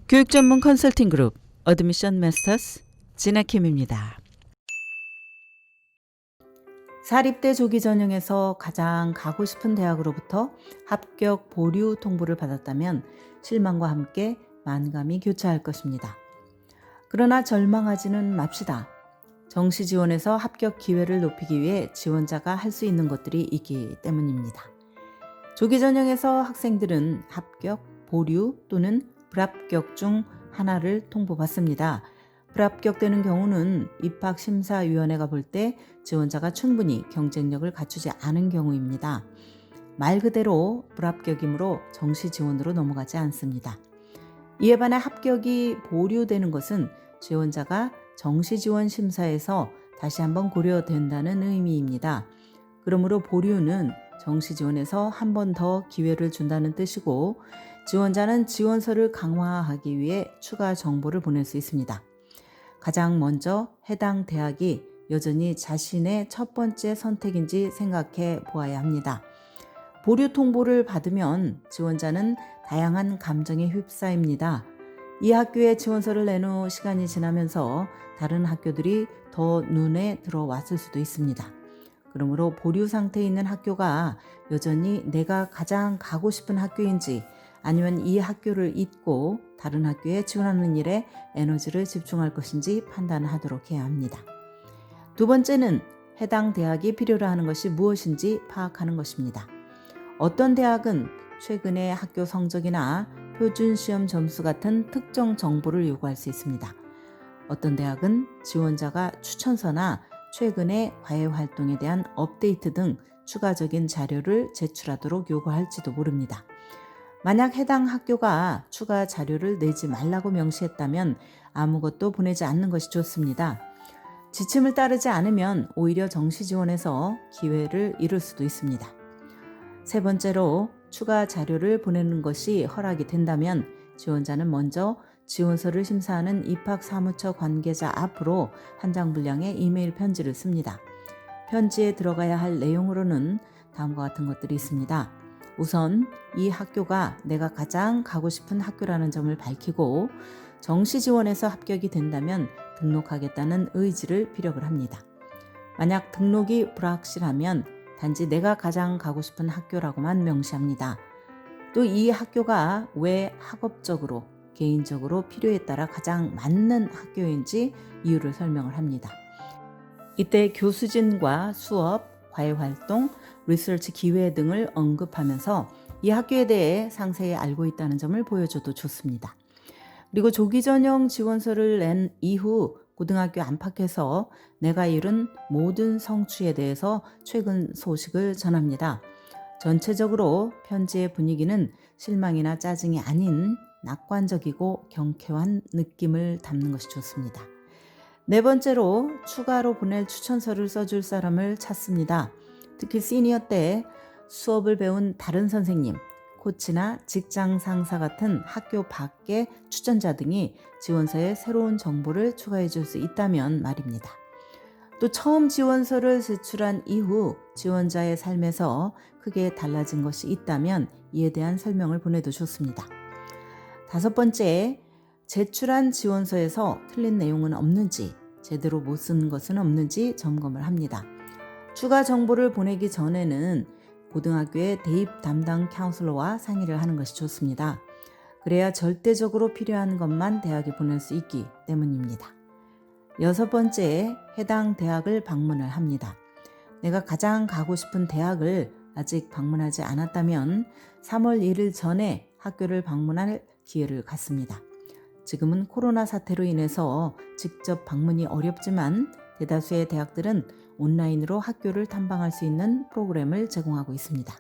교육 전문 컨설팅 그룹 어드미션 마스터스 진아킴입니다. 사립대 조기 전형에서 가장 가고 싶은 대학으로부터 합격 보류 통보를 받았다면 실망과 함께 만감이 교차할 것입니다. 그러나 절망하지는 맙시다. 정시 지원에서 합격 기회를 높이기 위해 지원자가 할 수 있는 것들이 있기 때문입니다. 조기 전형에서 학생들은 합격, 보류 또는 불합격 중 하나를 통보받습니다. 불합격되는 경우는 입학심사위원회가 볼 때 지원자가 충분히 경쟁력을 갖추지 않은 경우입니다. 말 그대로 불합격이므로 정시 지원으로 넘어가지 않습니다. 이에 반해 합격이 보류되는 것은 지원자가 정시 지원 심사에서 다시 한번 고려된다는 의미입니다. 그러므로 보류는 정시 지원에서 한 번 더 기회를 준다는 뜻이고 지원자는 지원서를 강화하기 위해 추가 정보를 보낼 수 있습니다. 가장 먼저 해당 대학이 여전히 자신의 첫 번째 선택인지 생각해 보아야 합니다. 보류 통보를 받으면 지원자는 다양한 감정에 휩싸입니다. 이 학교에 지원서를 낸 후 시간이 지나면서 다른 학교들이 더 눈에 들어왔을 수도 있습니다. 그러므로 보류 상태에 있는 학교가 여전히 내가 가장 가고 싶은 학교인지 아니면 이 학교를 잊고 다른 학교에 지원하는 일에 에너지를 집중할 것인지 판단하도록 해야 합니다. 두 번째는 해당 대학이 필요로 하는 것이 무엇인지 파악하는 것입니다. 어떤 대학은 최근의 학교 성적이나 표준시험 점수 같은 특정 정보를 요구할 수 있습니다. 어떤 대학은 지원자가 추천서나 최근의 과외활동에 대한 업데이트 등 추가적인 자료를 제출하도록 요구할지도 모릅니다. 만약 해당 학교가 추가 자료를 내지 말라고 명시했다면 아무것도 보내지 않는 것이 좋습니다. 지침을 따르지 않으면 오히려 정시 지원에서 기회를 잃을 수도 있습니다. 세 번째로 추가 자료를 보내는 것이 허락이 된다면 지원자는 먼저 지원서를 심사하는 입학사무처 관계자 앞으로 한 장 분량의 이메일 편지를 씁니다. 편지에 들어가야 할 내용으로는 다음과 같은 것들이 있습니다. 우선 이 학교가 내가 가장 가고 싶은 학교라는 점을 밝히고 정시 지원에서 합격이 된다면 등록하겠다는 의지를 피력을 합니다. 만약 등록이 불확실하면 단지 내가 가장 가고 싶은 학교라고만 명시합니다. 또 이 학교가 왜 학업적으로, 개인적으로 필요에 따라 가장 맞는 학교인지 이유를 설명을 합니다. 이때 교수진과 수업, 과외활동, 리서치 기회 등을 언급하면서 이 학교에 대해 상세히 알고 있다는 점을 보여줘도 좋습니다. 그리고 조기 전형 지원서를 낸 이후 고등학교 안팎에서 내가 이룬 모든 성취에 대해서 최근 소식을 전합니다. 전체적으로 편지의 분위기는 실망이나 짜증이 아닌 낙관적이고 경쾌한 느낌을 담는 것이 좋습니다. 네 번째로 추가로 보낼 추천서를 써줄 사람을 찾습니다. 특히 시니어 때 수업을 배운 다른 선생님, 코치나 직장 상사 같은 학교 밖의 추천자 등이 지원서에 새로운 정보를 추가해 줄 수 있다면 말입니다. 또 처음 지원서를 제출한 이후 지원자의 삶에서 크게 달라진 것이 있다면 이에 대한 설명을 보내도 좋습니다. 다섯 번째, 제출한 지원서에서 틀린 내용은 없는지, 제대로 못 쓴 것은 없는지 점검을 합니다. 추가 정보를 보내기 전에는 고등학교의 대입 담당 카운슬러와 상의를 하는 것이 좋습니다. 그래야 절대적으로 필요한 것만 대학에 보낼 수 있기 때문입니다. 여섯 번째, 해당 대학을 방문을 합니다. 내가 가장 가고 싶은 대학을 아직 방문하지 않았다면 3월 1일 전에 학교를 방문할 기회를 갖습니다. 지금은 코로나 사태로 인해서 직접 방문이 어렵지만 대다수의 대학들은 온라인으로 학교를 탐방할 수 있는 프로그램을 제공하고 있습니다.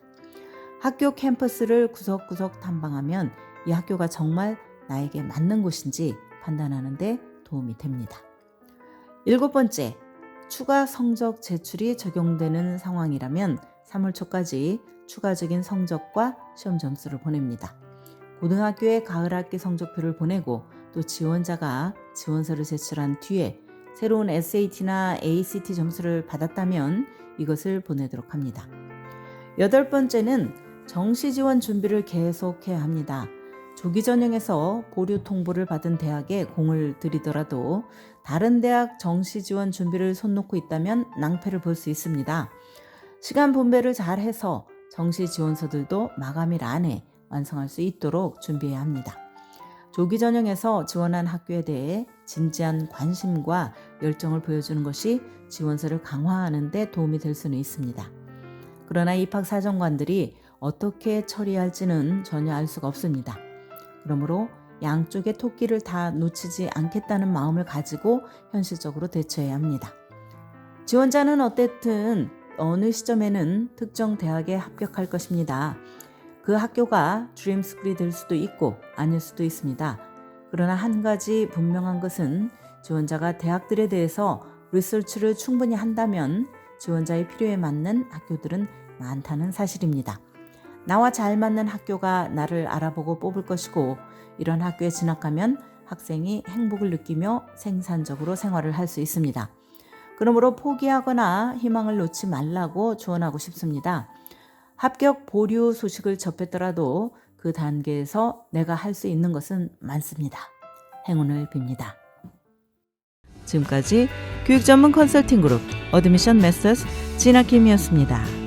학교 캠퍼스를 구석구석 탐방하면 이 학교가 정말 나에게 맞는 곳인지 판단하는 데 도움이 됩니다. 일곱 번째, 추가 성적 제출이 적용되는 상황이라면 3월 초까지 추가적인 성적과 시험 점수를 보냅니다. 고등학교의 가을 학기 성적표를 보내고 또 지원자가 지원서를 제출한 뒤에 새로운 SAT나 ACT 점수를 받았다면 이것을 보내도록 합니다. 여덟 번째는 정시 지원 준비를 계속해야 합니다. 조기 전형에서 보류 통보를 받은 대학에 공을 들이더라도 다른 대학 정시 지원 준비를 손 놓고 있다면 낭패를 볼 수 있습니다. 시간 분배를 잘 해서 정시 지원서들도 마감일 안에 완성할 수 있도록 준비해야 합니다. 조기 전형에서 지원한 학교에 대해 진지한 관심과 열정을 보여주는 것이 지원서를 강화하는 데 도움이 될 수는 있습니다. 그러나 입학사정관들이 어떻게 처리할지는 전혀 알 수가 없습니다. 그러므로 양쪽의 토끼를 다 놓치지 않겠다는 마음을 가지고 현실적으로 대처해야 합니다. 지원자는 어쨌든 어느 시점에는 특정 대학에 합격할 것입니다. 그 학교가 드림스쿨이 될 수도 있고 아닐 수도 있습니다. 그러나 한 가지 분명한 것은 지원자가 대학들에 대해서 리서치를 충분히 한다면 지원자의 필요에 맞는 학교들은 많다는 사실입니다. 나와 잘 맞는 학교가 나를 알아보고 뽑을 것이고 이런 학교에 진학하면 학생이 행복을 느끼며 생산적으로 생활을 할 수 있습니다. 그러므로 포기하거나 희망을 놓지 말라고 조언하고 싶습니다. 합격 보류 소식을 접했더라도 그 단계에서 내가 할 수 있는 것은 많습니다. 행운을 빕니다. 지금까지 교육 전문 컨설팅 그룹 어드미션 메서스 진아킴이었습니다.